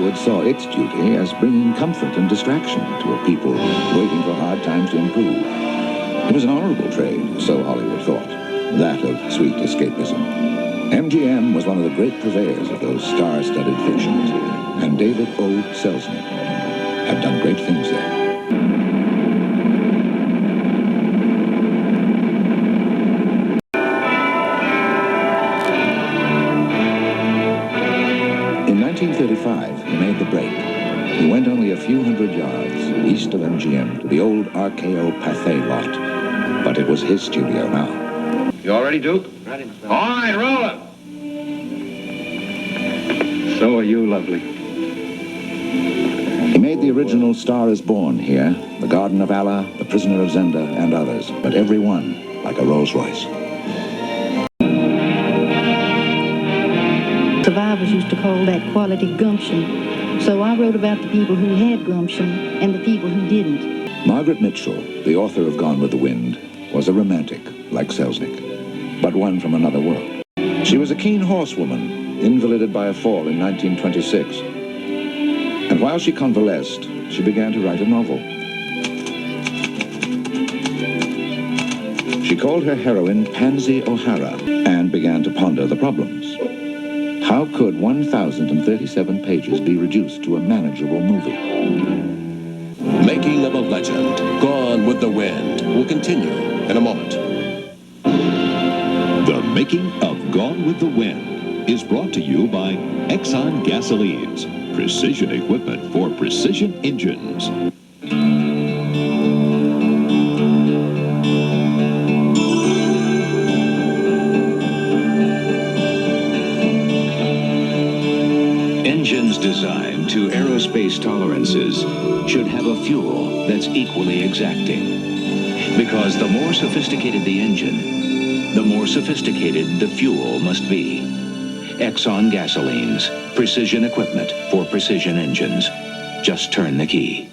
Hollywood saw its duty as bringing comfort and distraction to a people waiting for hard times to improve. It was an honorable trade, so Hollywood thought, that of sweet escapism. MGM was one of the great purveyors of those star-studded fictions, and David O. Selznick had done great things there. In 1935, he made the break. He went only a few hundred yards east of MGM to the old RKO Pathé lot. But it was his studio now. You all ready, Duke? Ready, Mr. All right, roll it. So are you, lovely. He made the original Star is Born here, The Garden of Allah, The Prisoner of Zenda, and others, but every one like a Rolls Royce. Survivors used to call that quality gumption. So I wrote about the people who had gumption and the people who didn't. Margaret Mitchell, the author of Gone with the Wind, was a romantic like Selznick, but one from another world. She was a keen horsewoman, invalided by a fall in 1926. And while she convalesced, she began to write a novel. She called her heroine Pansy O'Hara and began to ponder the problems. How could 1,037 pages be reduced to a manageable movie? Making of a Legend, Gone with the Wind, will continue in a moment. The Making of Gone with the Wind is brought to you by Exxon Gasolines, precision equipment for precision engines. Engines designed to aerospace tolerances should have a fuel that's equally exacting. Because the more sophisticated the engine, the more sophisticated the fuel must be. Exxon Gasolines, precision equipment for precision engines. Just turn the key.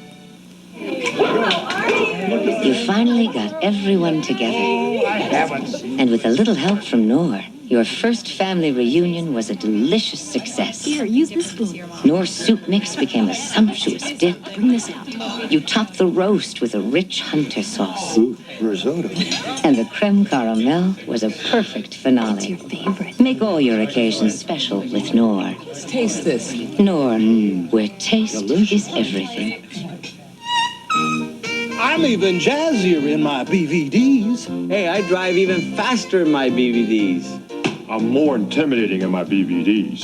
You finally got everyone together. I haven't. And with a little help from Knorr, your first family reunion was a delicious success. Here, use this spoon. Knorr soup mix became a sumptuous dip. Bring this out. You topped the roast with a rich hunter sauce. Ooh, risotto. And the creme caramel was a perfect finale. It's your favorite. Make all your occasions special with Knorr. Let's taste this. Knorr, where taste is everything. I'm even jazzier in my BVDs. Hey, I drive even faster in my BVDs. I'm more intimidating in my BVDs.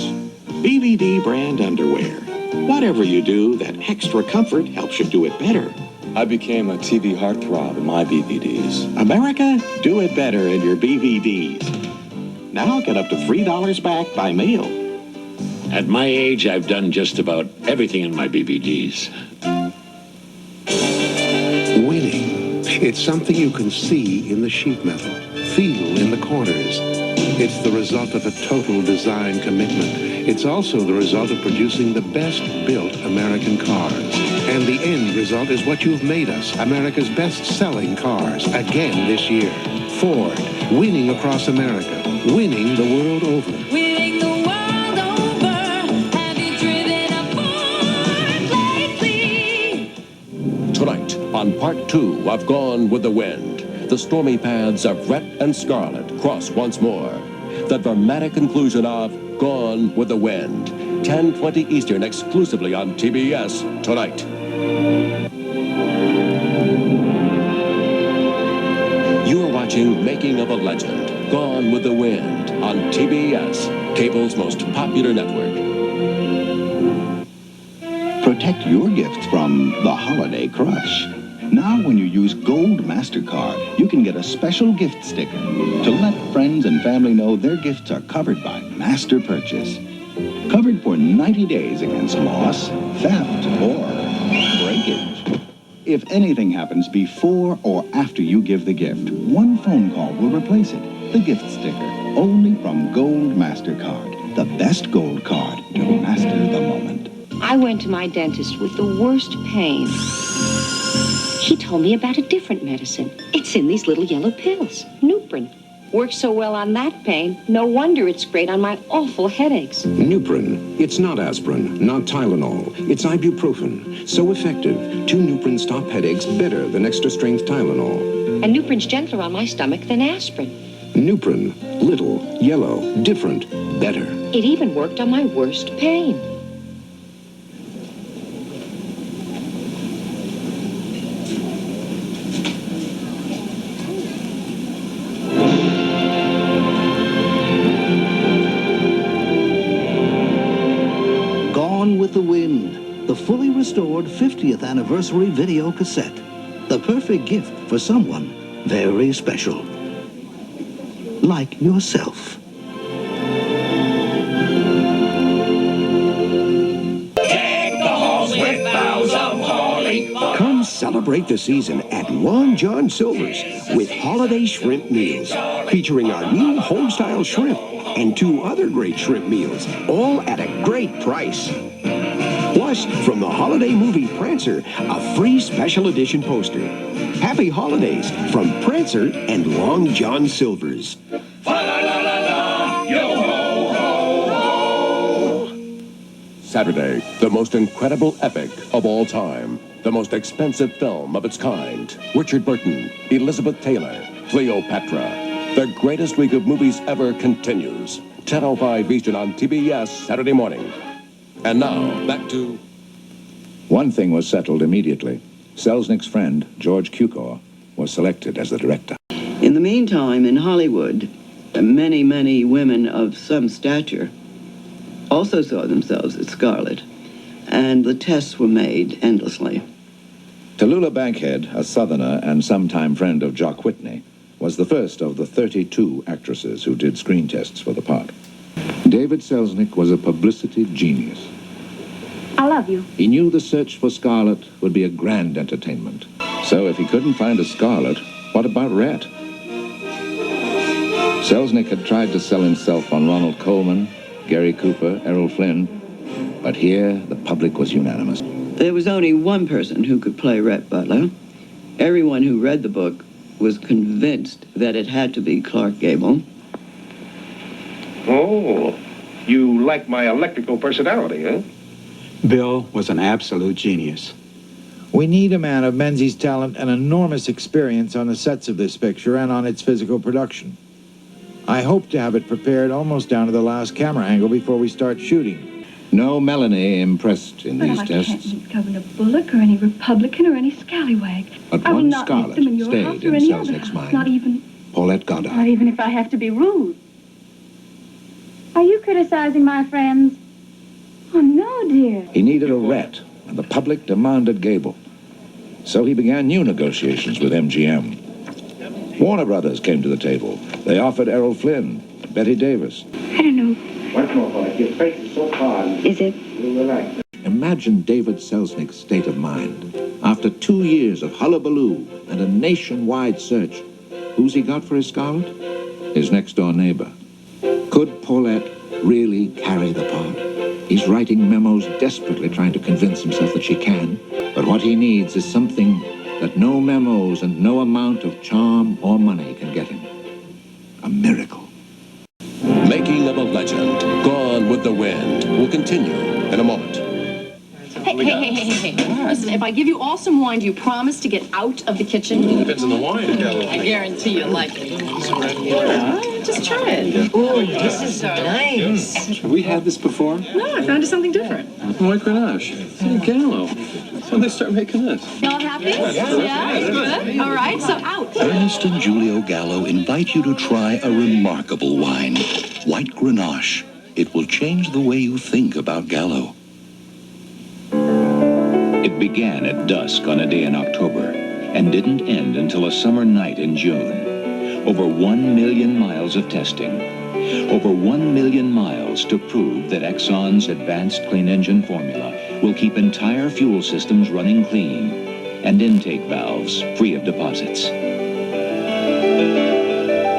BVD brand underwear. Whatever you do, that extra comfort helps you do it better. I became a TV heartthrob in my BVDs. America, do it better in your BVDs. Now get up to $3 back by mail. At my age, I've done just about everything in my BVDs. Winning. It's something you can see in the sheet metal, feel in the corners. It's the result of a total design commitment. It's also the result of producing the best-built American cars. And the end result is what you've made us, America's best-selling cars, again this year. Ford, winning across America, winning the world over. Winning the world over. Have you driven a Ford lately? Tonight, on part 2 of Gone with the Wind, the stormy paths of Rhett and Scarlett cross once more. The dramatic conclusion of Gone with the Wind, 10:20 Eastern, exclusively on TBS tonight. You are watching Making of a Legend, Gone with the Wind, on TBS, cable's most popular network. Protect your gifts from the holiday crush. Now when you use Gold Mastercard, you can get a special gift sticker to let friends and family know their gifts are covered by Master Purchase. Covered for 90 days against loss, theft, or breakage. If anything happens before or after you give the gift, one phone call will replace it. The gift sticker, only from Gold Mastercard. The best gold card to master the moment. I went to my dentist with the worst pain. He told me about a different medicine. It's in these little yellow pills, Nuprin. Works so well on that pain, no wonder it's great on my awful headaches. Nuprin. It's not aspirin, not Tylenol. It's ibuprofen. So effective, 2 Nuprin stop headaches better than extra-strength Tylenol. And Nuprin's gentler on my stomach than aspirin. Nuprin. Little, yellow, different, better. It even worked on my worst pain. Gone with the Wind, the fully restored 50th anniversary video cassette. The perfect gift for someone very special. Like yourself. Come celebrate the season at Long John Silver's with holiday shrimp meals, featuring our new home-style shrimp and 2 other great shrimp meals, all at a great price. Plus, from the holiday movie Prancer, a free special edition poster. Happy holidays from Prancer and Long John Silver's. Saturday, the most incredible epic of all time. The most expensive film of its kind. Richard Burton, Elizabeth Taylor, Cleopatra. The greatest week of movies ever continues. 10:05 Eastern on TBS Saturday morning. And now, back to... One thing was settled immediately. Selznick's friend, George Cukor, was selected as the director. In the meantime, in Hollywood, many, many women of some stature also saw themselves as Scarlett, and the tests were made endlessly. Tallulah Bankhead, a Southerner and sometime friend of Jock Whitney, was the first of the 32 actresses who did screen tests for the part. David Selznick was a publicity genius. I love you. He knew the search for Scarlett would be a grand entertainment. So if he couldn't find a Scarlett, what about Rhett? Selznick had tried to sell himself on Ronald Colman, Gary Cooper, Errol Flynn, but here the public was unanimous. There was only one person who could play Rhett Butler. Everyone who read the book was convinced that it had to be Clark Gable. Oh, you like my electrical personality, huh? Bill was an absolute genius. We need a man of Menzies' talent and enormous experience on the sets of this picture and on its physical production. I hope to have it prepared almost down to the last camera angle before we start shooting. No Melanie impressed in these I tests, can't meet Governor Bullock or any Republican or any scallywag. but I will one not meet Scarlett them in your house stayed or in any other Selznick's house. mind. Not even Paulette if I have to be rude. Are you criticizing my friends? Oh, no, dear. He needed a Rhett, and the public demanded Gable. So he began new negotiations with MGM. Warner Brothers came to the table. They offered Errol Flynn, Betty Davis. I don't know. Once more, Paulette, your face is so hard. Is it? You relax. Imagine David Selznick's state of mind. After 2 years of hullabaloo and a nationwide search, who's he got for his Scarlett? His next-door neighbor. Could Paulette really carry the part? He's writing memos desperately trying to convince himself that she can. But what he needs is something that no memos and no amount of charm or money can get him. A miracle. Making of a legend. Gone with the Wind will continue in a moment. Hey. Listen, if I give you all some wine, do you promise to get out of the kitchen? Depends on the wine. I guarantee you like it. Just try it. Oh, this is nice. Have we had this before? No, I found something different. Why Grenache? Gallo. So they start making this. Y'all happy? Yeah, good. All right, so out. Ernest and Julio Gallo invite you to try a remarkable wine, White Grenache. It will change the way you think about Gallo. It began at dusk on a day in October and didn't end until a summer night in June. Over 1 million miles of testing. Over 1 million miles to prove that Exxon's advanced clean engine formula will keep entire fuel systems running clean and intake valves free of deposits.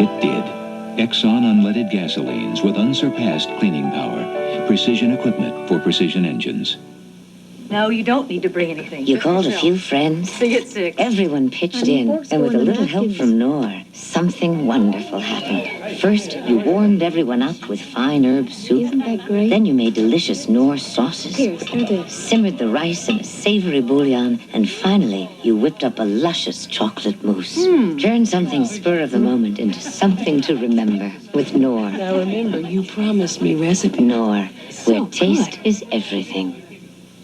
It did. Exxon unleaded gasolines with unsurpassed cleaning power. Precision equipment for precision engines. No, you don't need to bring anything. You Just called a yourself. few friends. They get sick. Everyone pitched in, and with a little help from Knorr, something wonderful happened. First, you warmed everyone up with fine herb soup. Isn't that great? Then you made delicious Knorr sauces. Here, stir this. Simmered the rice in a savory bouillon, and finally, you whipped up a luscious chocolate mousse. Turn something spur of the moment into something to remember with Knorr. Now remember, you promised me recipe. Knorr, where taste is everything.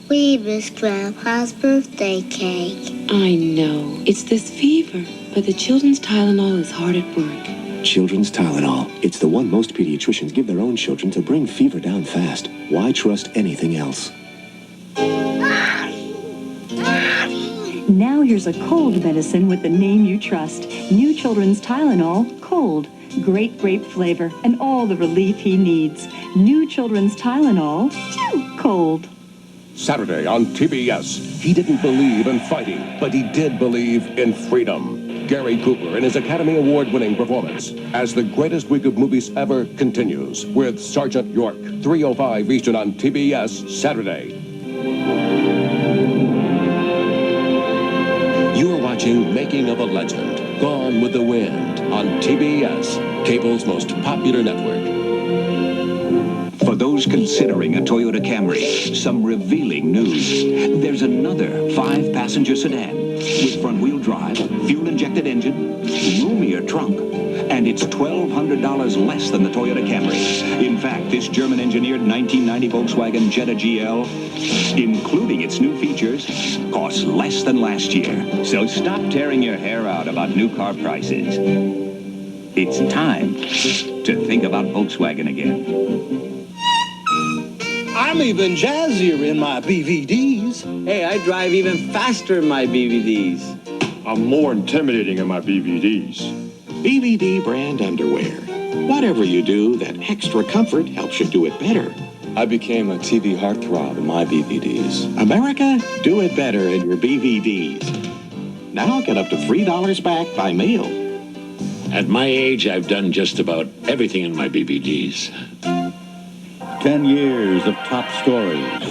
We miss Grandpa's birthday cake. I know. It's this fever, but the children's Tylenol is hard at work. Children's Tylenol. It's the one most pediatricians give their own children to bring fever down fast. Why trust anything else? Now here's a cold medicine with the name you trust. New Children's Tylenol, cold. Great grape flavor and all the relief he needs. New Children's Tylenol, cold. Saturday on TBS. He didn't believe in fighting, but he did believe in freedom. Gary Cooper in his Academy Award-winning performance as the greatest week of movies ever continues with Sergeant York, 3:05 Eastern on TBS Saturday. You're watching Making of a Legend, Gone with the Wind on TBS, cable's most popular network. For those considering a Toyota Camry, some revealing news. There's another 5-passenger sedan with front-wheel drive, fuel-injected engine, roomier trunk, and it's $1,200 less than the Toyota Camry. In fact, this German-engineered 1990 Volkswagen Jetta GL, including its new features, costs less than last year. So stop tearing your hair out about new car prices. It's time to think about Volkswagen again. I'm even jazzier in my BVDs. Hey, I drive even faster in my BVDs. I'm more intimidating in my BVDs. BVD brand underwear. Whatever you do, that extra comfort helps you do it better. I became a TV heartthrob in my BVDs. America, do it better in your BVDs. Now get up to $3 back by mail. At my age, I've done just about everything in my BBDs. 10 years of top stories.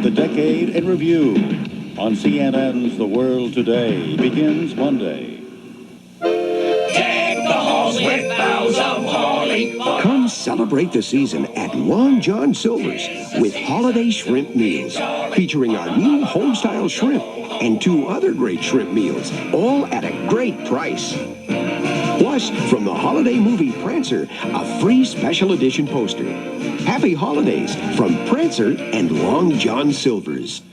The Decade in Review on CNN's The World Today begins Monday. Deck the halls with boughs of holly. Come celebrate the season at Long John Silver's with holiday shrimp meals, featuring our new home-style shrimp and 2 other great shrimp meals, all at a great price. Plus, from the holiday movie Prancer, a free special edition poster. Happy holidays from Prancer and Long John Silver's.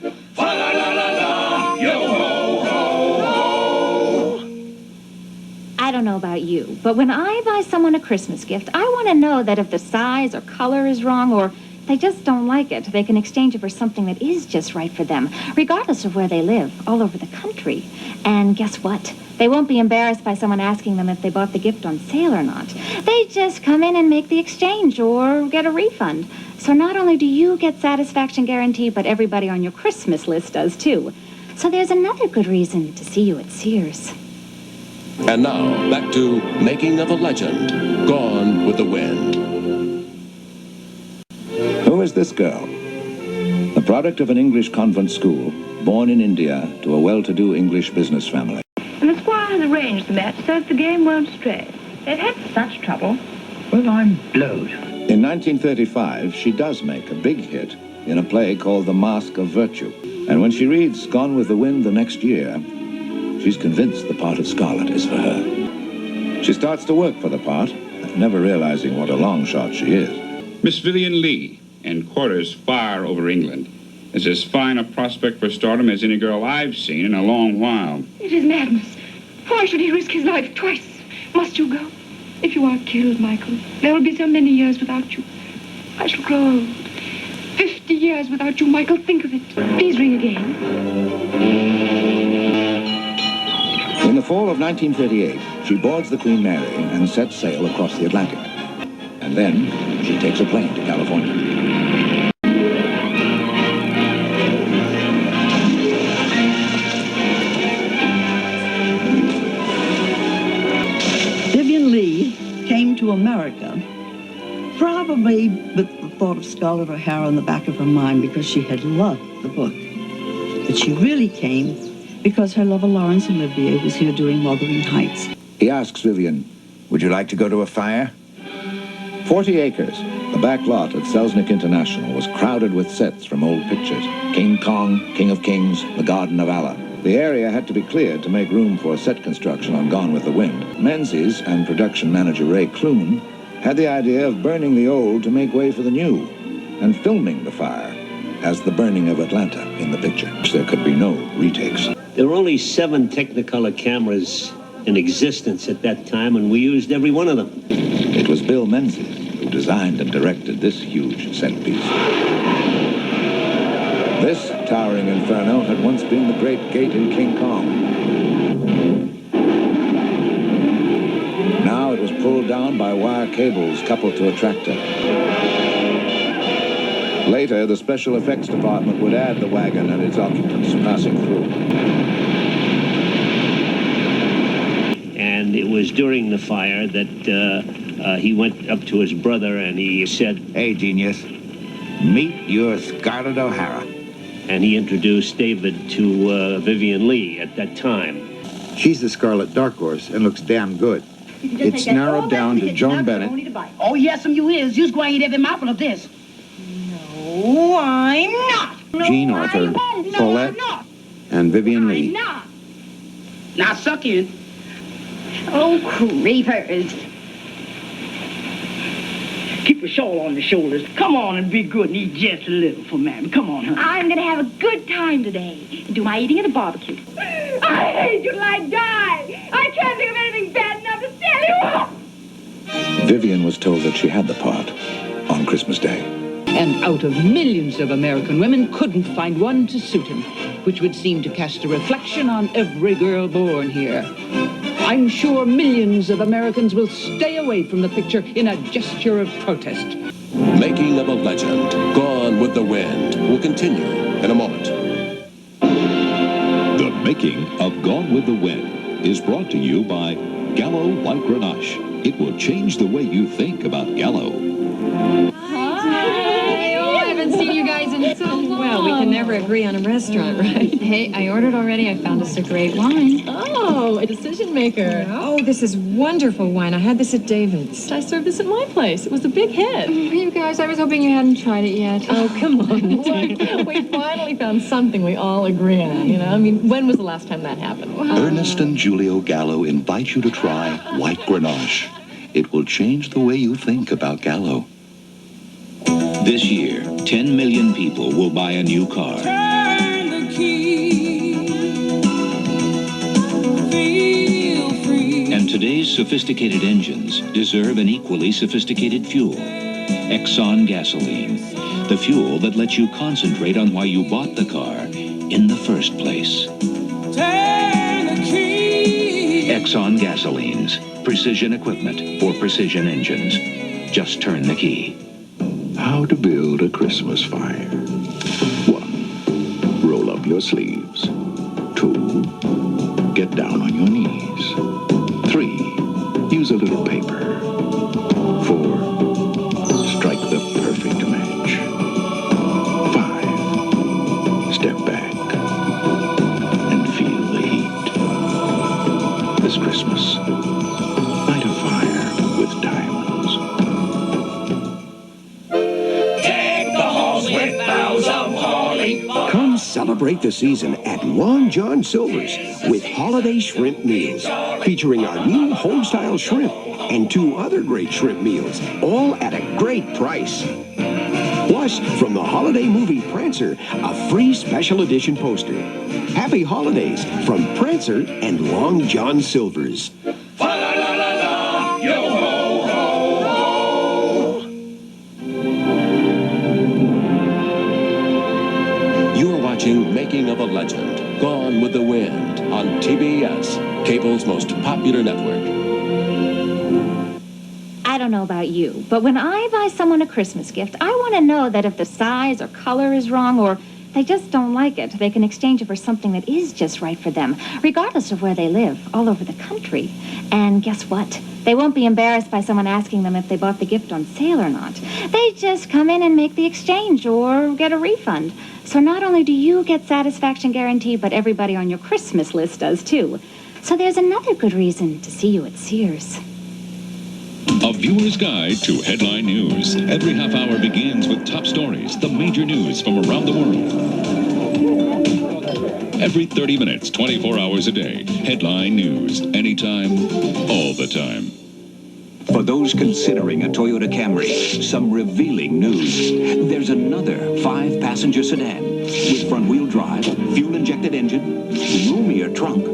I don't know about you, but when I buy someone a Christmas gift, I want to know that if the size or color is wrong or they just don't like it, they can exchange it for something that is just right for them, regardless of where they live, all over the country. And guess what? They won't be embarrassed by someone asking them if they bought the gift on sale or not. They just come in and make the exchange or get a refund. So not only do you get satisfaction guaranteed, but everybody on your Christmas list does too. So there's another good reason to see you at Sears. And now, back to Making of a Legend, Gone with the Wind. Who is this girl? The product of an English convent school, born in India to a well-to-do English business family. And the squire has arranged the match so that the game won't stray. They've had such trouble. Well, I'm blowed. In 1935, she does make a big hit in a play called The Mask of Virtue. And when she reads Gone with the Wind the next year, she's convinced the part of Scarlett is for her. She starts to work for the part, never realizing what a long shot she is. Miss Vivian Lee, in Quarters Fire Over England, is as fine a prospect for stardom as any girl I've seen in a long while. It is madness. Why should he risk his life twice? Must you go? If you are killed, Michael, there will be so many years without you. I shall grow old. 50 years without you, Michael. Think of it. Please ring again. In the fall of 1938, she boards the Queen Mary and sets sail across the Atlantic. And then she takes a plane to California. Vivian Lee came to America Probably with the thought of Scarlett O'Hara in the back of her mind because she had loved the book. But she really came because her love of Laurence Olivier was here doing Wuthering Heights. He asks Vivian, would you like to go to a fire? 40 acres, the back lot at Selznick International, was crowded with sets from old pictures. King Kong, King of Kings, The Garden of Allah. The area had to be cleared to make room for set construction on Gone with the Wind. Menzies and production manager Ray Clune had the idea of burning the old to make way for the new, and filming the fire as the burning of Atlanta in the picture. There could be no retakes. There were only 7 Technicolor cameras in existence at that time, and we used every one of them. It was Bill Menzies who designed and directed this huge set piece. This towering inferno had once been the great gate in King Kong. Now it was pulled down by wire cables coupled to a tractor. Later, the special effects department would add the wagon and its occupants passing through. And it was during the fire that he went up to his brother and he said, "Hey, genius, meet your Scarlett O'Hara." And he introduced David to Vivian Leigh at that time. She's the Scarlet Dark Horse and looks damn good. It's narrowed down to Joan Bennett. Oh, yes, you is. You's going to eat every mouthful of this. No, I'm not. Jean Arthur, Paulette, and Vivian Leigh. Now, suck in. Oh, creepers. Keep your shawl on your shoulders. Come on and be good and eat just a little for Mammy. Come on, honey. I'm going to have a good time today and do my eating at a barbecue. I hate you like die. I can't think of anything bad enough to tell you. Vivian was told that she had the part on Christmas Day. And out of millions of American women, couldn't find one to suit him, which would seem to cast a reflection on every girl born here. I'm sure millions of Americans will stay away from the picture in a gesture of protest. Making of a Legend, Gone with the Wind, will continue in a moment. The making of Gone with the Wind is brought to you by Gallo White Grenache. It will change the way you think about Gallo. I haven't seen you guys in so long. Well, we can never agree on a restaurant, right? Hey, I ordered already. I found us a great wine. Oh, a decision maker. Oh, this is wonderful wine. I had this at David's. I served this at my place. It was a big hit. You guys, I was hoping you hadn't tried it yet. Oh, come on. Look, we finally found something we all agree on, you know? I mean, when was the last time that happened? Ernest and Julio Gallo invite you to try White Grenache. It will change the way you think about Gallo. This year, 10 million people will buy a new car. Turn the key. Feel free. And today's sophisticated engines deserve an equally sophisticated fuel. Exxon gasoline. The fuel that lets you concentrate on why you bought the car in the first place. Turn the key. Exxon gasolines. Precision equipment for precision engines. Just turn the key. How to build a Christmas fire. 1. Roll up your sleeves. 2. Get down on your knees. 3. Use a little paper. 4. Strike the perfect match. 5. Step back and feel the heat. This Christmas, light a fire with diamonds. Come celebrate the season at Long John Silver's with holiday shrimp meals, featuring our new home-style shrimp and 2 other great shrimp meals, all at a great price. Plus, from the holiday movie Prancer, a free special edition poster. Happy holidays from Prancer and Long John Silver's. Watching Making of a Legend, Gone with the Wind, on TBS, cable's most popular network. I don't know about you, but when I buy someone a Christmas gift, I want to know that if the size or color is wrong or they just don't like it, they can exchange it for something that is just right for them, regardless of where they live, all over the country. And guess what? They won't be embarrassed by someone asking them if they bought the gift on sale or not. They just come in and make the exchange or get a refund. So not only do you get satisfaction guarantee, but everybody on your Christmas list does too. So there's another good reason to see you at Sears. A viewer's guide to headline news. Every half hour begins with top stories, the major news from around the world. Every 30 minutes, 24 hours a day. Headline news. Anytime, all the time. For those considering a Toyota Camry, some revealing news. There's another 5-passenger sedan with front-wheel drive, fuel-injected engine, roomier trunk,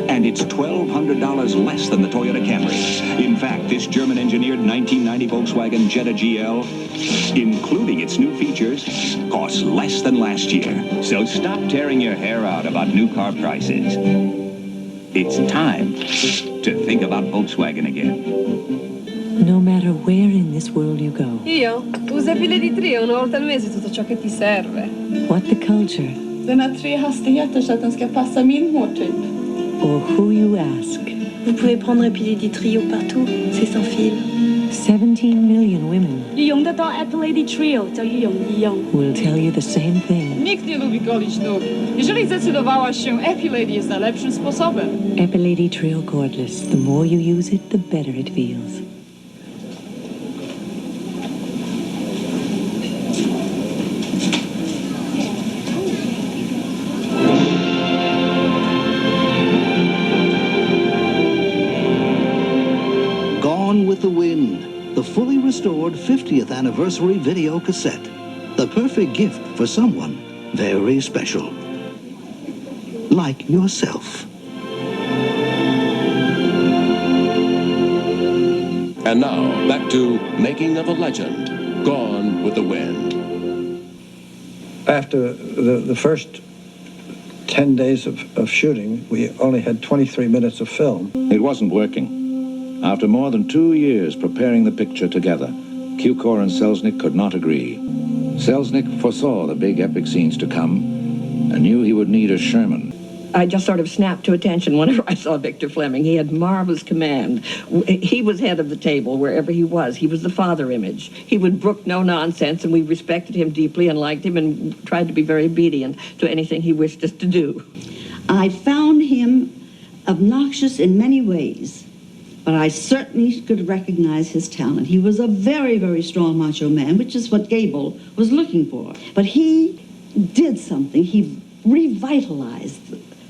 and it's $1,200 less than the Toyota Camry. In fact, this German-engineered 1990 Volkswagen Jetta GL, including its new features, costs less than last year. So stop tearing your hair out about new car prices. It's time to think about Volkswagen again. No matter where in this world you go. Io? Usa pile di trio una volta al mese tutto ciò che ti serve. What the culture, Den har 3 hastigheter så att den ska passa min hårtyp. or who you ask. Vous pouvez prendre un pilier du trio partout, c'est sans fil. 17 million women 你用得到 Epilady Trio 就一用一用. will tell you the same thing. Nikt nie lubi golić nóg. Jeżeli zdecydowałaś się, Epilady jest najlepszym sposobem. Epilady Trio Cordless. The more you use it, the better it feels. With the Wind, the fully restored 50th anniversary video cassette. The perfect gift for someone very special. Like yourself. And now, back to Making of a Legend, Gone with the Wind. After the first 10 days of shooting, we only had 23 minutes of film. It wasn't working. After more than 2 years preparing the picture together, Cukor and Selznick could not agree. Selznick foresaw the big epic scenes to come and knew he would need a Sherman. I just sort of snapped to attention whenever I saw Victor Fleming. He had marvelous command. He was head of the table wherever he was. He was the father image. He would brook no nonsense, and we respected him deeply and liked him and tried to be very obedient to anything he wished us to do. I found him obnoxious in many ways, but I certainly could recognize his talent. He was a very, very strong macho man, which is what Gable was looking for. But he did something. He revitalized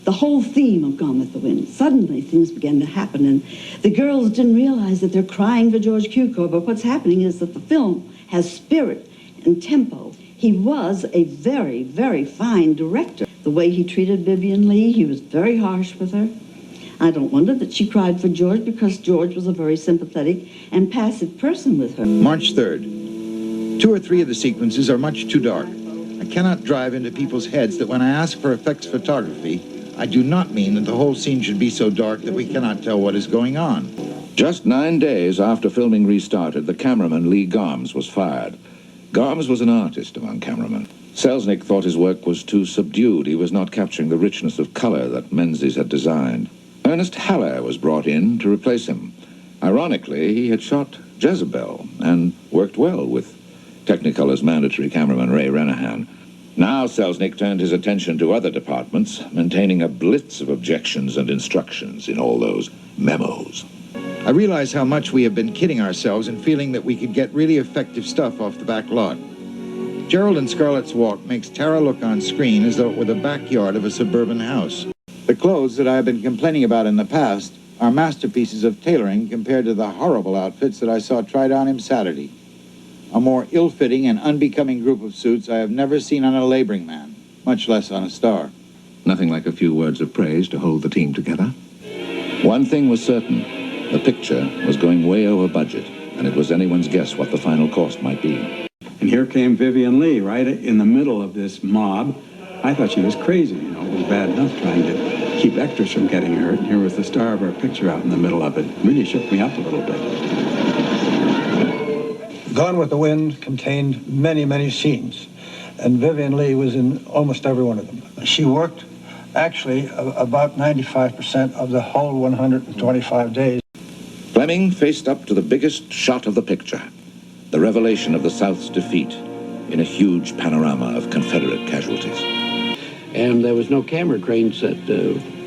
the whole theme of Gone with the Wind. Suddenly, things began to happen, and the girls didn't realize that they're crying for George Cukor, but what's happening is that the film has spirit and tempo. He was a very, very fine director. The way he treated Vivian Leigh, he was very harsh with her. I don't wonder that she cried for George, because George was a very sympathetic and passive person with her. March 3rd. 2 or 3 of the sequences are much too dark. I cannot drive into people's heads that when I ask for effects photography, I do not mean that the whole scene should be so dark that we cannot tell what is going on. Just 9 days after filming restarted, the cameraman Lee Gomes was fired. Gomes was an artist among cameramen. Selznick thought his work was too subdued. He was not capturing the richness of color that Menzies had designed. Ernest Haller was brought in to replace him. Ironically, he had shot Jezebel and worked well with Technicolor's mandatory cameraman Ray Renahan. Now Selznick turned his attention to other departments, maintaining a blitz of objections and instructions in all those memos. I realize how much we have been kidding ourselves and feeling that we could get really effective stuff off the back lot. Gerald and Scarlett's walk makes Tara look on screen as though it were the backyard of a suburban house. The clothes that I have been complaining about in the past are masterpieces of tailoring compared to the horrible outfits that I saw tried on him Saturday. A more ill-fitting and unbecoming group of suits I have never seen on a laboring man, much less on a star. Nothing like a few words of praise to hold the team together. One thing was certain. The picture was going way over budget, and it was anyone's guess what the final cost might be. And here came Vivian Leigh, right in the middle of this mob. I thought she was crazy, you know. It was bad enough trying to keep actors from getting hurt. Here was the star of our picture out in the middle of it. It really shook me up a little bit. Gone with the Wind contained many, many scenes. and Vivian Lee was in almost every one of them. She worked actually about 95% of the whole 125 days. Fleming faced up to the biggest shot of the picture, the revelation of the South's defeat in a huge panorama of Confederate casualties. And there was no camera cranes that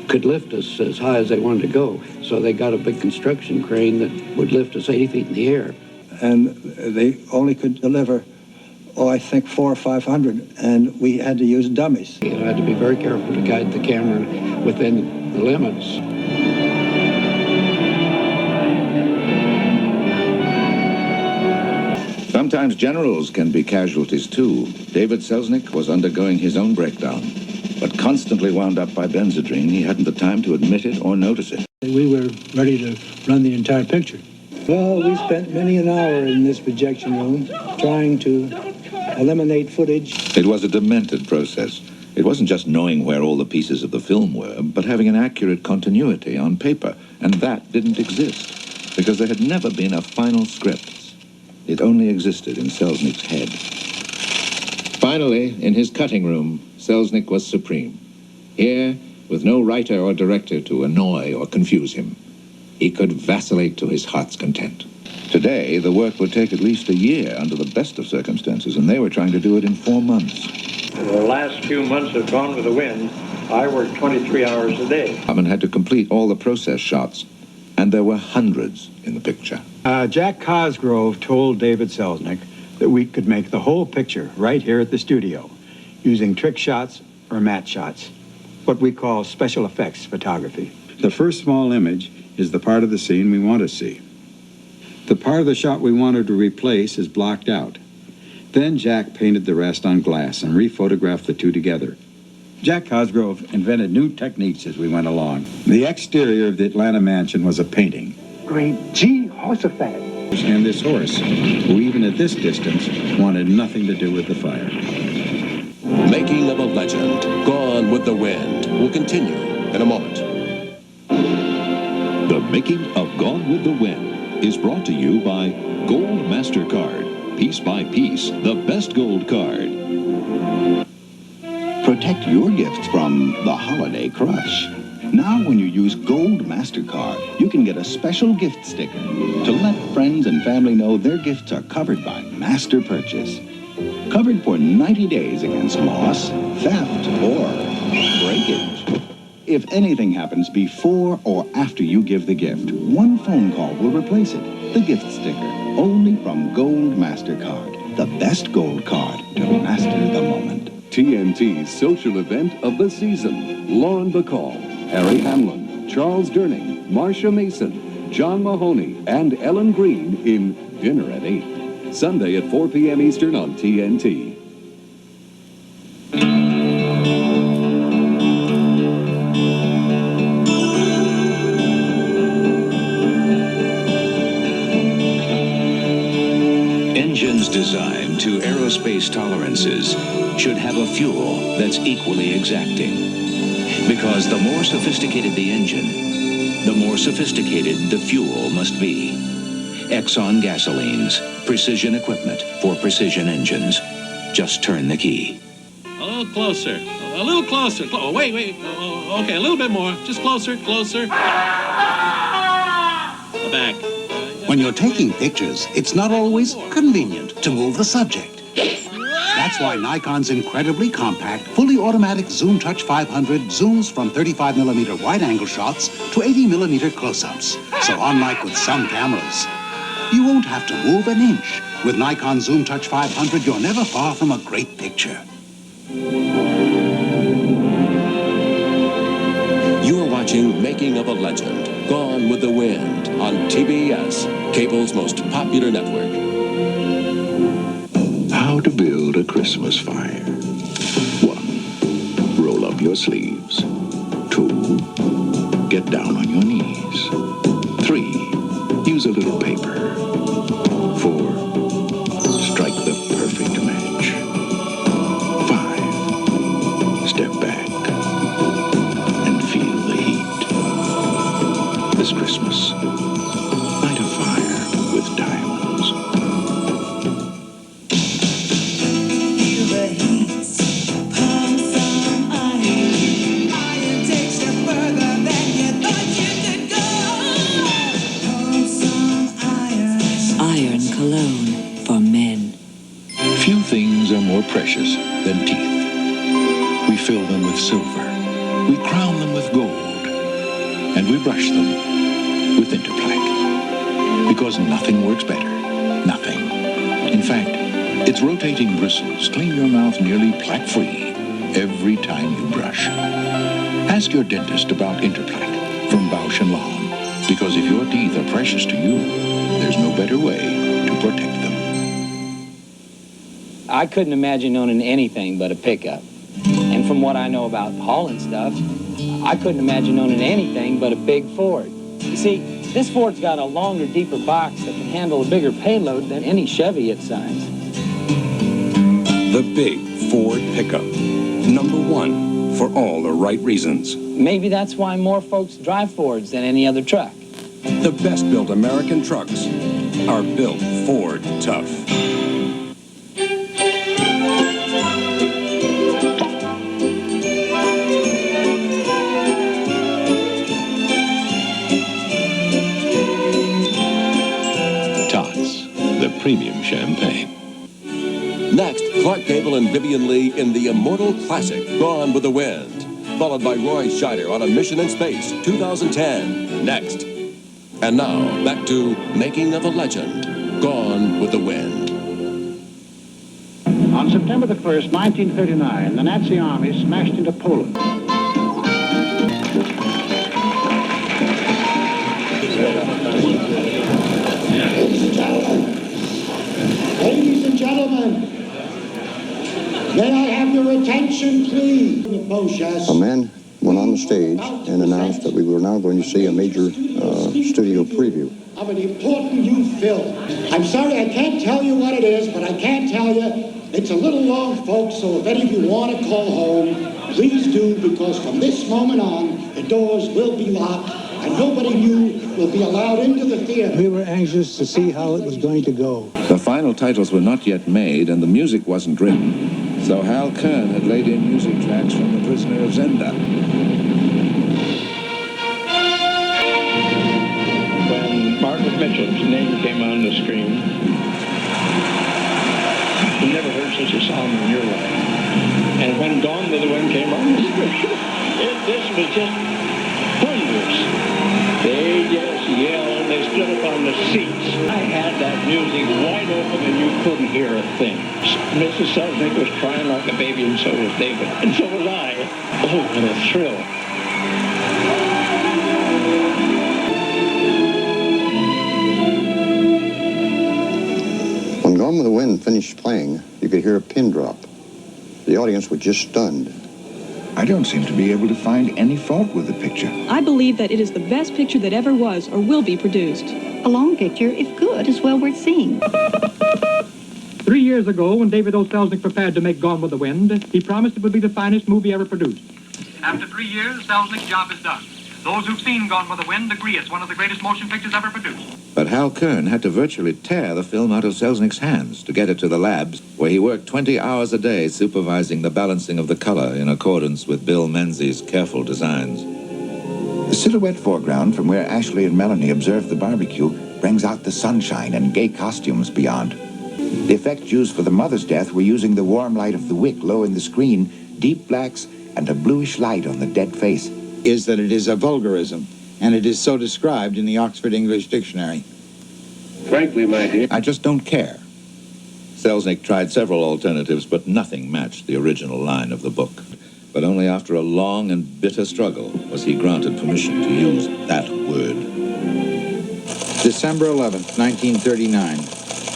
could lift us as high as they wanted to go. So they got a big construction crane that would lift us 80 feet in the air. And they only could deliver, I think 400 or 500, and we had to use dummies. You had to be very careful to guide the camera within the limits. Sometimes generals can be casualties too. David Selznick was undergoing his own breakdown, but constantly wound up by Benzedrine. He hadn't the time to admit it or notice it. We were ready to run the entire picture. Well, we spent many an hour in this projection room trying to eliminate footage. It was a demented process. It wasn't just knowing where all the pieces of the film were, but having an accurate continuity on paper, and that didn't exist, because there had never been a final script. It only existed in Selznick's head. Finally, in his cutting room, Selznick was supreme. Here, with no writer or director to annoy or confuse him, he could vacillate to his heart's content. Today, the work would take at least a year under the best of circumstances, and they were trying to do it in 4 months. The last few months of Gone with the Wind, I worked 23 hours a day. Harmon had to complete all the process shots, and there were hundreds in the picture. Jack Cosgrove told David Selznick that we could make the whole picture right here at the studio, using trick shots or matte shots, what we call special effects photography. The first small image is the part of the scene we want to see. The part of the shot we wanted to replace is blocked out. Then Jack painted the rest on glass and rephotographed the two together. Jack Cosgrove invented new techniques as we went along. The exterior of the Atlanta mansion was a painting. Great Jehoshaphat. And this horse, who even at this distance wanted nothing to do with the fire. Making of a Legend, Gone with the Wind, will continue in a moment. The Making of Gone with the Wind is brought to you by Gold Mastercard. Piece by piece, the best gold card. Protect your gifts from the holiday crush. Now when you use Gold Mastercard, you can get a special gift sticker to let friends and family know their gifts are covered by Master Purchase. Covered for 90 days against loss, theft, or breakage. If anything happens before or after you give the gift, one phone call will replace it. The gift sticker, only from Gold Mastercard. The best gold card to master the moment. TNT's social event of the season. Lauren Bacall, Harry Hamlin, Charles Durning, Marcia Mason, John Mahoney, and Ellen Green in Dinner at 8. Sunday at 4 p.m. Eastern on TNT. Engines designed to aerospace tolerances should have a fuel that's equally exacting. Because the more sophisticated the engine, the more sophisticated the fuel must be. Exxon gasolines, precision equipment for precision engines. Just turn the key. A little closer. A little closer. Wait. Okay, a little bit more. Just closer. Back. When you're taking pictures, it's not always convenient to move the subject. That's why Nikon's incredibly compact, fully automatic Zoom Touch 500 zooms from 35mm wide-angle shots to 80mm close-ups. So unlike with some cameras, you won't have to move an inch. With Nikon Zoom Touch 500, you're never far from a great picture. You are watching Making of a Legend, Gone with the Wind, on TBS, cable's most popular network. How to build a Christmas fire. 1. Roll up your sleeves. 2. Get down on your knees. 3. Use a little paper. 4. Strike the perfect match. 5. Step back and feel the heat. This Christmas, light a fire with diamonds. Feel the heat. cologne for men. Few things are more precious than teeth. We fill them with silver, we crown them with gold, and we brush them with Interplaque. Because nothing works better. Nothing. In fact, its rotating bristles clean your mouth nearly plaque-free every time you brush. Ask your dentist about Interplaque from Bausch & Lomb, because if your teeth are precious to you, there's no better way to protect them. I couldn't imagine owning anything but a pickup. And from what I know about hauling stuff, I couldn't imagine owning anything but a big Ford. You see, this Ford's got a longer, deeper box that can handle a bigger payload than any Chevy its size. The big Ford pickup. #1 for all the right reasons. Maybe that's why more folks drive Fords than any other truck. The best built American trucks are built Ford tough. Tots, the premium champagne. Next, Clark Gable and Vivien Leigh in the immortal classic, Gone with the Wind. Followed by Roy Scheider on A Mission in Space, 2010. Next. And now, back to Making of a Legend, Gone with the Wind. On September the 1st, 1939, the Nazi army smashed into Poland. Ladies and gentlemen, may I have your attention, please? A man went on the stage and announced that we were now going to see a major studio preview. Of an important new film. I'm sorry I can't tell you what it is, but I can tell you it's a little long, folks, so if any of you want to call home, please do, because from this moment on, the doors will be locked and nobody new will be allowed into the theater. We were anxious to see how it was going to go. The final titles were not yet made and the music wasn't written, so Hal Kern had laid in music tracks from The Prisoner of Zenda. When Margaret Mitchell's name came on the screen, you never heard such a song in your life. And when Gone with the Wind came on the screen, this was just thunderous. They just yelled and they stood up on the seats. I had that music wide open and you couldn't hear a thing. Mrs. Selznick was crying like a baby and so was David. And so was I. Oh, what a thrill. When Gone with the Wind finished playing, you could hear a pin drop. The audience was just stunned. I don't seem to be able to find any fault with the picture. I believe that it is the best picture that ever was or will be produced. A long picture, if good, is well worth seeing. 3 years ago, when David O. Selznick prepared to make Gone with the Wind, he promised it would be the finest movie ever produced. After 3 years, Selznick's job is done. Those who've seen Gone with the Wind agree it's one of the greatest motion pictures ever produced. But Hal Kern had to virtually tear the film out of Selznick's hands to get it to the labs, where he worked 20 hours a day supervising the balancing of the color in accordance with Bill Menzies' careful designs. The silhouette foreground from where Ashley and Melanie observed the barbecue brings out the sunshine and gay costumes beyond. The effects used for the mother's death were using the warm light of the wick low in the screen, deep blacks, and a bluish light on the dead face. Is that it is a vulgarism, and it is so described in the Oxford English Dictionary. Frankly, my dear, I just don't care. Selznick tried several alternatives, but nothing matched the original line of the book. But only after a long and bitter struggle was he granted permission to use that word. December 11th, 1939.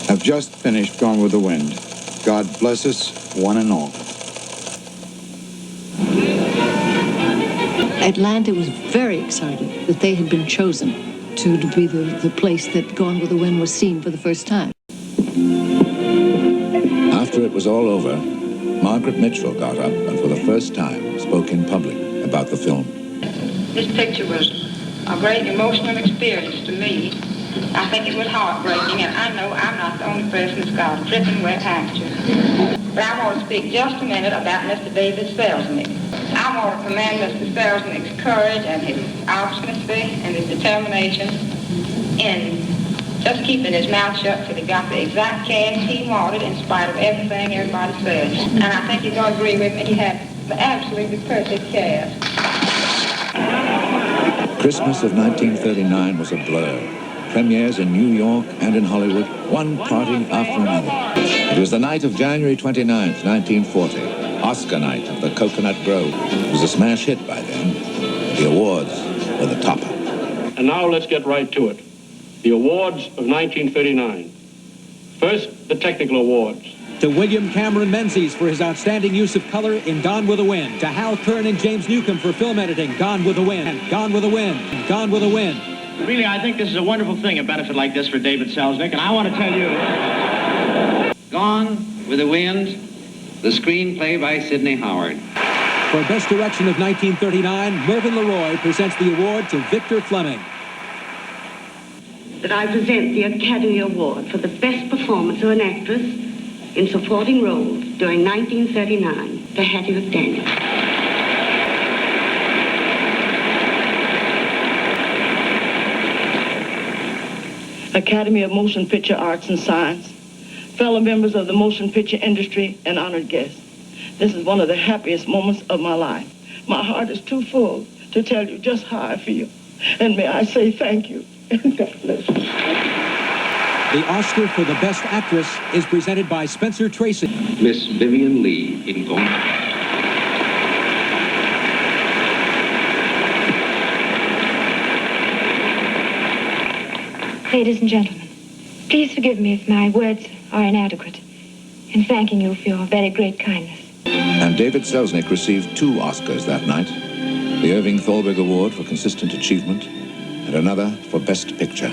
I've just finished Gone with the Wind. God bless us, one and all. Atlanta was very excited that they had been chosen to be the place that Gone with the Wind was seen for the first time. After it was all over, Margaret Mitchell got up and for the first time spoke in public about the film. This picture was a great emotional experience to me. I think it was heartbreaking, and I know I'm not the only person that's got a dripping wet handkerchief. But I want to speak just a minute about Mr. David Selznick. I want to commend Mr. Selznick's courage and his obstinacy and his determination in just keeping his mouth shut till he got the exact cash he wanted in spite of everything everybody said. And I think you're going to agree with me, he had the absolutely perfect cash. Christmas of 1939 was a blur. Premieres in New York and in Hollywood, one party after another. It was the night of January 29th, 1940, Oscar night of the Coconut Grove. It was a smash hit by then. The awards were the topper. And now let's get right to it. The awards of 1939. First, the technical awards. To William Cameron Menzies for his outstanding use of color in Gone with the Wind. To Hal Kern and James Newcomb for film editing, Gone with the Wind, Gone with the Wind, Gone with the Wind. Really, I think this is a wonderful thing, a benefit like this for David Selznick, and I want to tell you... Gone with the Wind, the screenplay by Sidney Howard. For Best Direction of 1939, Mervyn LeRoy presents the award to Victor Fleming. That I present the Academy Award for the best performance of an actress in supporting roles during 1939 to Hattie McDaniel. Academy of Motion Picture Arts and Science, fellow members of the motion picture industry, and honored guests. This is one of the happiest moments of my life. My heart is too full to tell you just how I feel. And may I say thank you, and God bless you. The Oscar for the Best Actress is presented by Spencer Tracy. Miss Vivian Lee in Gone. Ladies and gentlemen, please forgive me if my words are inadequate in thanking you for your very great kindness. And David Selznick received 2 Oscars that night. The Irving Thalberg Award for Consistent Achievement and another for Best Picture.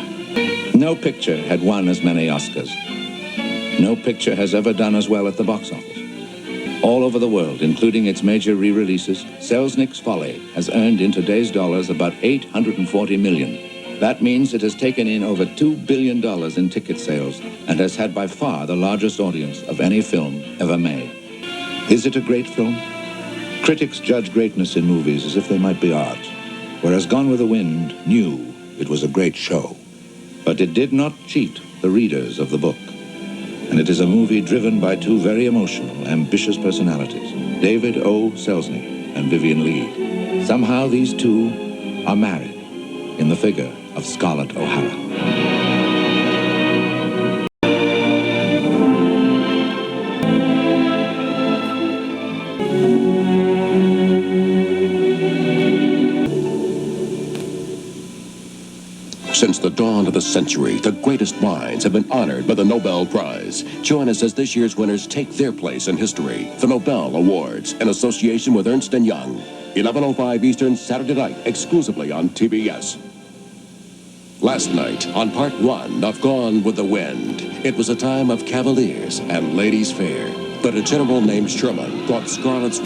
No picture had won as many Oscars. No picture has ever done as well at the box office. All over the world, including its major re-releases, Selznick's Folly has earned in today's dollars about $840 million. That means it has taken in over $2 billion in ticket sales and has had by far the largest audience of any film ever made. Is it a great film? Critics judge greatness in movies as if they might be art, whereas Gone with the Wind knew it was a great show. But it did not cheat the readers of the book. And it is a movie driven by 2 very emotional, ambitious personalities, David O. Selznick and Vivian Lee. Somehow these 2 are married in the figure of Scarlett O'Hara. Since the dawn of the century, the greatest minds have been honored by the Nobel Prize. Join us as this year's winners take their place in history. The Nobel Awards, in association with Ernst & Young. 11:05 Eastern, Saturday night, exclusively on TBS. Last night, on part 1 of Gone with the Wind, it was a time of cavaliers and ladies' fair. But a general named Sherman brought Scarlett's...